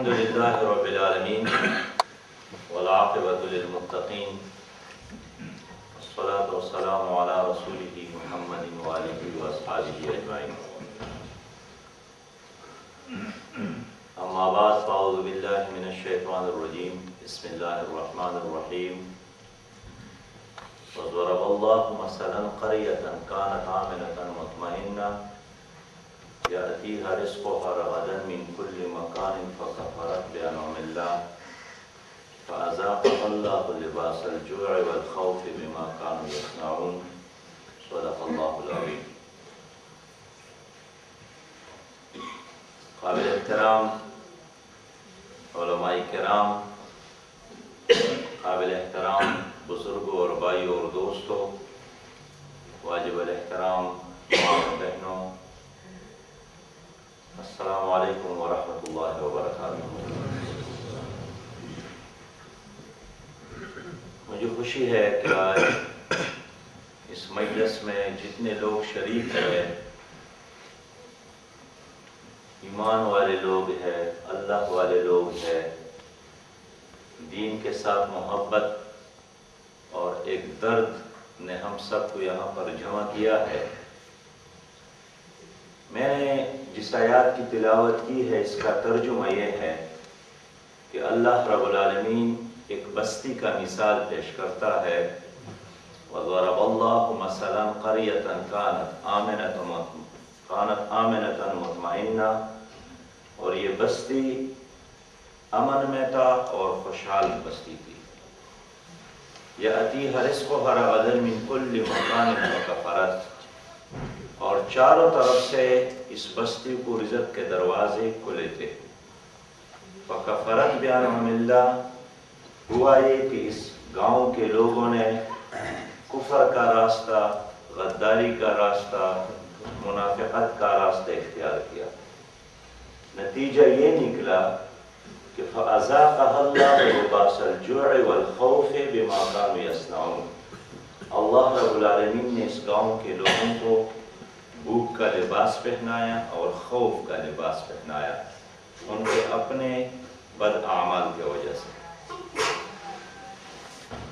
الحمد لله رب العالمين والعاقبة للمتقين والصلاة والسلام على رسوله محمد وآله وأصحابه أجمعين. أما بعد فأعوذ بالله من الشيطان الرجيم. بسم الله الرحمن الرحيم. وضرب الله مثلا قرية كانت آمنة مطمئنة يأتيها رزقها رغدا من كل مكان فكفرت بأنعم الله فأذاقها الله لباس الجوع والخوف بما كانوا يصنعون. صدق الله العظيم. قابل احترام علماء کرام، قابل احترام بزرگوں اور بھائیوں اور دوستوں، واجب الاحترام ماں اور بہنوں، السلام علیکم ورحمۃ اللہ وبرکاتہ۔ مجھے خوشی ہے کہ آج اس مجلس میں جتنے لوگ شریک ہیں، ایمان والے لوگ ہیں، اللہ والے لوگ ہیں، دین کے ساتھ محبت اور ایک درد نے ہم سب کو یہاں پر جمع کیا ہے۔ میں نے جس آیات کی تلاوت کی ہے اس کا ترجمہ یہ ہے کہ اللہ رب العالمین ایک بستی کا مثال پیش کرتا ہے۔ وَضَرَبَ اللَّهُ مَثَلًا قَرْيَةً كَانَتْ آمِنَةً مُطْمَئِنَّةً، اور یہ بستی امن میں تھا اور خوشحال بستی تھی۔ يَأْتِيهَا رِزْقُهَا رَغَدًا مِنْ كُلِّ مَكَانٍ فَكَفَرَتْ، اور چاروں طرف سے اس بستی کو رزق کے دروازے کھلے تھے۔ فَكَفَرَتْ بِأَنْعُمِ اللَّهِ، ہوا یہ کہ اس گاؤں کے لوگوں نے کفر کا راستہ، غداری کا راستہ، منافقت کا راستہ اختیار کیا۔ نتیجہ یہ نکلا کہ فَأَذَاقَهَا اللَّهُ لِبَاسَ الْجُوعِ وَالْخَوْفِ بِمَا كَانُوا يَصْنَعُونَ، اللہ رب العالمین نے اس گاؤں کے لوگوں کو بھوک کا لباس پہنایا اور خوف کا لباس پہنایا، ان کے اپنے بد اعمال کی وجہ سے۔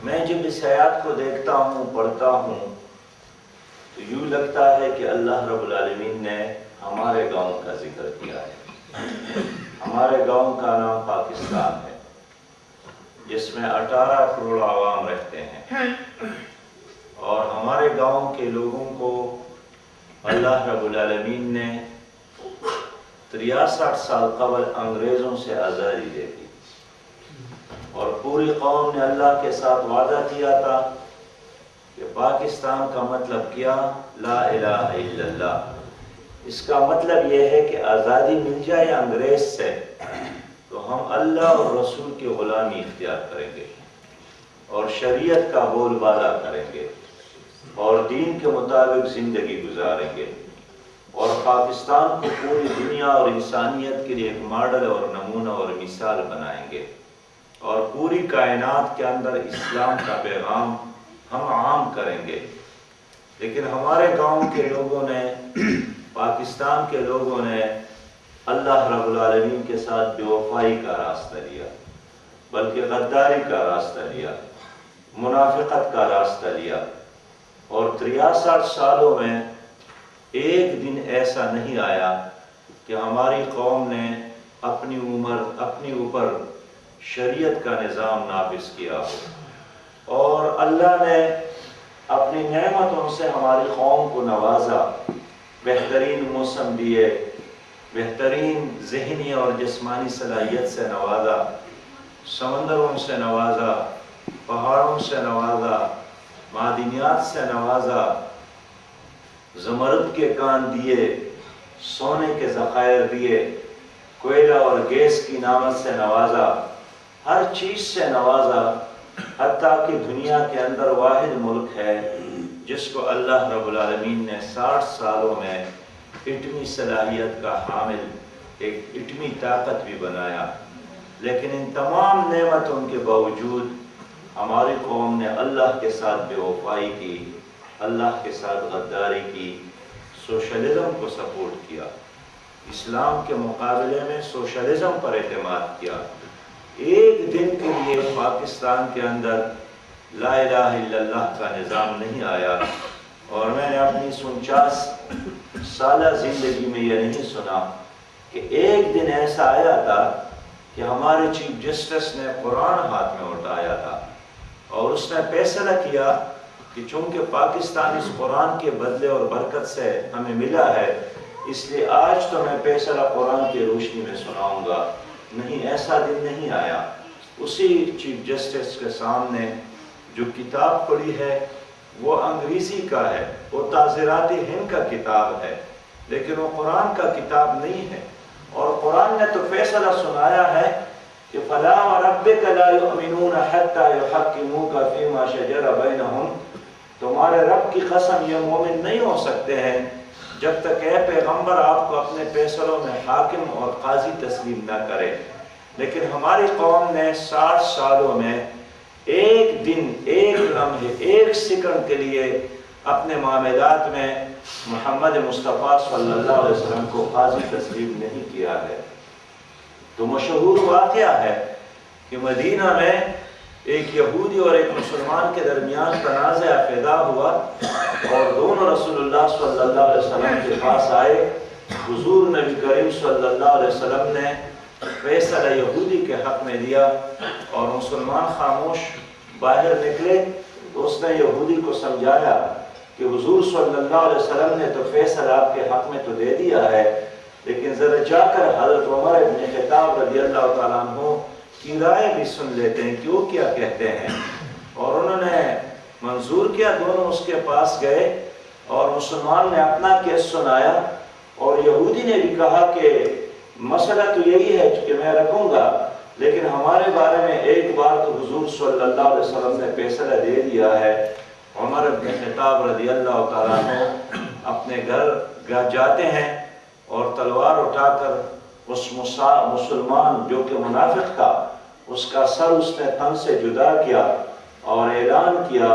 میں جب اس آیات کو دیکھتا ہوں، پڑھتا ہوں، تو یوں لگتا ہے کہ اللہ رب العالمین نے ہمارے گاؤں کا ذکر کیا ہے۔ ہمارے گاؤں کا نام پاکستان ہے، جس میں 18 کروڑ عوام رہتے ہیں، اور ہمارے گاؤں کے لوگوں کو اللہ رب العالمین نے 63 سال قبل انگریزوں سے آزادی دے دی، اور پوری قوم نے اللہ کے ساتھ وعدہ کیا تھا کہ پاکستان کا مطلب کیا؟ لا الہ الا اللہ۔ اس کا مطلب یہ ہے کہ آزادی مل جائے انگریز سے تو ہم اللہ اور رسول کی غلامی اختیار کریں گے اور شریعت کا بول بالا کریں گے اور دین کے مطابق زندگی گزاریں گے، اور پاکستان کو پوری دنیا اور انسانیت کے لیے ایک ماڈل اور نمونہ اور مثال بنائیں گے، اور پوری کائنات کے اندر اسلام کا پیغام ہم عام کریں گے۔ لیکن ہمارے گاؤں کے لوگوں نے، پاکستان کے لوگوں نے اللہ رب العالمین کے ساتھ بے وفائی کا راستہ لیا، بلکہ غداری کا راستہ لیا، منافقت کا راستہ لیا، اور 63 سالوں میں ایک دن ایسا نہیں آیا کہ ہماری قوم نے اپنے اوپر شریعت کا نظام نافذ کیا ہو، اور اللہ نے اپنی نعمتوں سے ہماری قوم کو نوازا، بہترین موسم دیے، بہترین ذہنی اور جسمانی صلاحیت سے نوازا، سمندروں سے نوازا، پہاڑوں سے نوازا، معدنیات سے نوازا، زمرد کے کان دیے، سونے کے ذخائر دیے، کوئلہ اور گیس کی نعمت سے نوازا، ہر چیز سے نوازا، حتیٰ کہ دنیا کے اندر واحد ملک ہے جس کو اللہ رب العالمین نے 60 سالوں میں ایٹمی صلاحیت کا حامل، ایک ایٹمی طاقت بھی بنایا۔ لیکن ان تمام نعمتوں کے باوجود ہماری قوم نے اللہ کے ساتھ بے وفائی کی، اللہ کے ساتھ غداری کی، سوشلزم کو سپورٹ کیا۔ اسلام کے مقابلے میں سوشلزم پر اعتماد کیا. ایک دن کے لیے پاکستان کے اندر لا الہ الا اللہ کا نظام نہیں آیا، اور میں نے اپنی 49 سالہ زندگی میں یہ نہیں سنا کہ ایک دن ایسا آیا تھا کہ ہمارے چیف جسٹس نے قرآن ہاتھ میں اٹھایا تھا اور اس نے فیصلہ کیا کہ چونکہ پاکستان اس قرآن کے بدلے اور برکت سے ہمیں ملا ہے، اس لیے آج تو میں فیصلہ قرآن کی روشنی میں سناؤں گا. نہیں، ایسا دن نہیں آیا. اسی چیف جسٹس کے سامنے جو کتاب پڑھی ہے وہ انگریزی کا ہے، وہ تعزیرات ہند کا کتاب ہے، لیکن وہ قرآن کا کتاب نہیں ہے. اور قرآن نے تو فیصلہ سنایا ہے کہ فَلَا وَرَبِّكَ لَا يُؤْمِنُونَ حَتَّى يُحَكِّمُوكَ فِي مَا شَجَرَ بَيْنَهُمْ، تمہارے رب کی قسم یہ مومن نہیں ہو سکتے ہیں جب تک اے پیغمبر آپ کو اپنے فیصلوں میں حاکم اور قاضی تسلیم نہ کرے. لیکن ہماری قوم نے 60 سالوں میں ایک دن، ایک لمحے، ایک سیکنڈ کے لیے اپنے معاملات میں محمد مصطفیٰ صلی اللہ علیہ وسلم کو قاضی تسلیم نہیں کیا ہے. تو مشہور واقعہ ہے کہ مدینہ میں ایک یہودی اور ایک مسلمان کے درمیان تنازع پیدا ہوا اور دونوں رسول اللہ صلی اللہ علیہ وسلم کے پاس آئے. حضور نبی کریم صلی اللہ علیہ وسلم نے فیصلہ یہودی کے حق میں دیا اور مسلمان خاموش باہر نکلے. تو اس نے یہودی کو سمجھایا کہ حضور صلی اللہ علیہ وسلم نے تو فیصلہ آپ کے حق میں تو دے دیا ہے، لیکن ذرا جا کر حضرت عمر بن خطاب رضی اللہ تعالیٰ عنہ کی رائے بھی سن لیتے ہیں کہ وہ کیا کہتے ہیں. اور انہوں نے منظور کیا. دونوں اس کے پاس گئے اور مسلمان نے اپنا کیس سنایا اور یہودی نے بھی کہا کہ مسئلہ تو یہی ہے کہ میں رکھوں گا، لیکن ہمارے بارے میں ایک بار تو حضور صلی اللہ علیہ وسلم نے فیصلہ دے دیا ہے. عمر بن خطاب رضی اللہ تعالیٰ عنہ اپنے گھر جاتے ہیں اور تلوار اٹھا کر اس مسلمان جو کہ منافق تھا اس کا سر اس نے تن سے جدا کیا اور اعلان کیا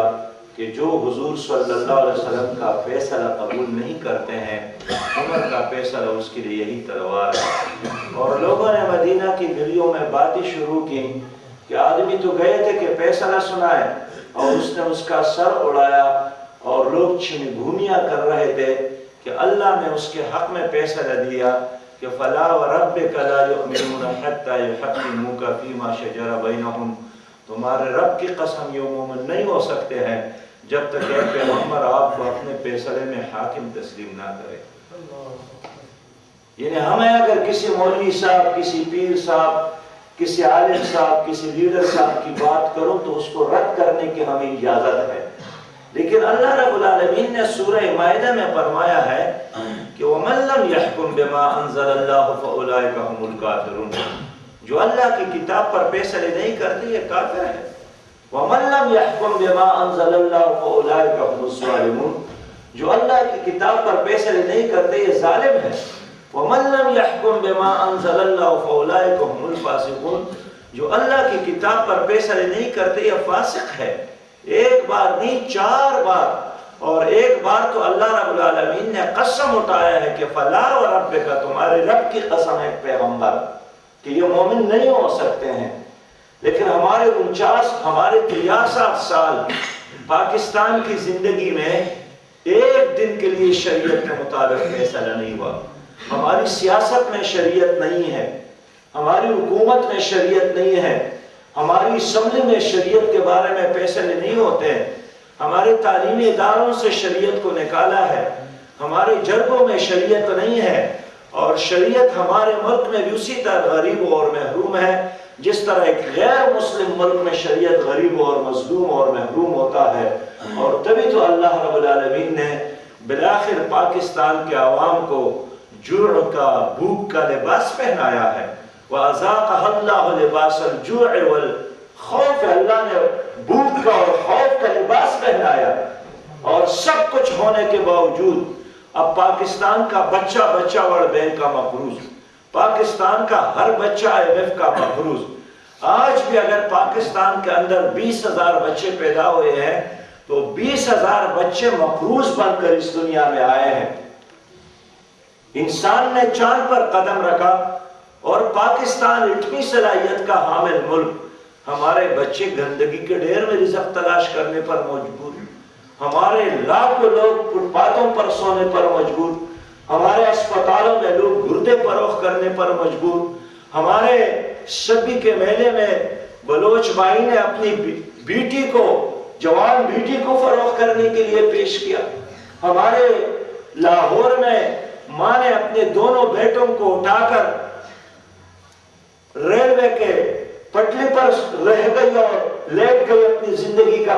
کہ جو حضور صلی اللہ علیہ وسلم کا فیصلہ قبول نہیں کرتے ہیں، عمر کا فیصلہ اس کے لیے یہی تلوار ہے. اور لوگوں نے مدینہ کی گلیوں میں باتیں شروع کی کہ آدمی تو گئے تھے کہ فیصلہ سنائے اور اس نے اس کا سر اڑایا، اور لوگ چھن گھومیاں کر رہے تھے کہ اللہ نے اس کے حق میں فیصلہ دیا کہ فَلَا وَرَبِّكَ لَا يُؤْمِنُونَ حَتَّى يُحَكِّمُوكَ فِي مَا شَجَرَ بَيْنَهُمْ، تمہارے رب کی قسم یہ مومن نہیں ہو سکتے ہیں جب تک کہ پیغمبر آپ کو اپنے فیصلے میں حاکم تسلیم نہ کرے. یعنی ہمیں اگر کسی مولوی صاحب، کسی پیر صاحب، کسی عالم صاحب، کسی لیڈر صاحب کی بات کروں تو اس کو رد کرنے کی ہمیں اجازت ہے، لیکن اللہ رب العالمین نے سورہ مائدہ میں فرمایا ہے کہ وَمَن لَّمْ يَحْكُمْ بِمَا أَنزَلَ اللَّهُ فَأُولَٰئِكَ هُمُ الْكَافِرُونَ، جو اللہ کی کتاب پر فیصلے نہیں کرتے یہ کافر ہے. وَمَن لَّمْ يَحْكُمْ بِمَا أَنزَلَ اللَّهُ فَأُولَٰئِكَ هُمُ الظَّالِمُونَ، جو اللہ کی کتاب پر فیصلے نہیں کرتے یہ ظالم ہے. وَمَن لَّمْ يَحْكُمْ بِمَا أَنزَلَ اللَّهُ فَأُولَٰئِكَ هُمُ الْفَاسِقُونَ، جو اللہ کی کتاب پر فیصلے نہیں کرتے یہ فاسق ہے. ایک بار نہیں 4 بار، اور ایک بار تو اللہ رب العالمین نے قسم اٹھایا ہے کہ فَلَا وَرَبِّكَ، تمہارے رب کی قسم ہے پیغمبر کہ یہ مومن نہیں ہو سکتے ہیں. لیکن ہمارے 63 سال پاکستان کی زندگی میں ایک دن کے لیے شریعت کے مطابق فیصلہ نہیں ہوا. ہماری سیاست میں شریعت نہیں ہے، ہماری حکومت میں شریعت نہیں ہے، ہماری اسمبلی میں شریعت کے بارے میں فیصلے نہیں ہوتے ہیں، ہمارے تعلیمی اداروں سے شریعت کو نکالا ہے، ہمارے جرگوں میں شریعت نہیں ہے. اور شریعت ہمارے ملک میں بھی اسی طرح غریب اور محروم ہے جس طرح ایک غیر مسلم ملک میں شریعت غریب اور مظلوم اور محروم ہوتا ہے. اور تبھی تو اللہ رب العالمین نے بالآخر پاکستان کے عوام کو جوع کا، بھوک کا لباس پہنایا ہے. وَأَذَاقَهَا اللَّهُ لِبَاسَ الْجُوعِ وَالْخَوْفِ، اللہ نے بھوک کا اور خوف کا لباس پہنایا. اور سب کچھ ہونے کے باوجود اب پاکستان کا بچہ ورلڈ بینک کا مقروض، پاکستان کا ہر بچہ IMF کا مقروض. آج بھی اگر پاکستان کے اندر 20,000 بچے پیدا ہوئے ہیں تو 20,000 بچے مقروض بن کر اس دنیا میں آئے ہیں. انسان نے چاند پر قدم رکھا اور پاکستان اتنی صلاحیت کا حامل ملک، ہمارے بچے گندگی کے ڈھیر میں رزق تلاش کرنے پر مجبور، ہمارے لاکھوں لوگ فٹ پاتھوں پر سونے پر مجبور، ہمارے اسپتالوں میں لوگ گردے فروخت کرنے پر مجبور، ہمارے شبی کے میلے میں بلوچ بھائی نے اپنی بیٹی کو، جوان بیٹی کو فروخت کرنے کے لیے پیش کیا، ہمارے لاہور میں ماں نے اپنے دونوں بیٹوں کو اٹھا کر ریلوے کے پٹری پر رہ گئی اور لیٹ گئی، اپنی زندگی کا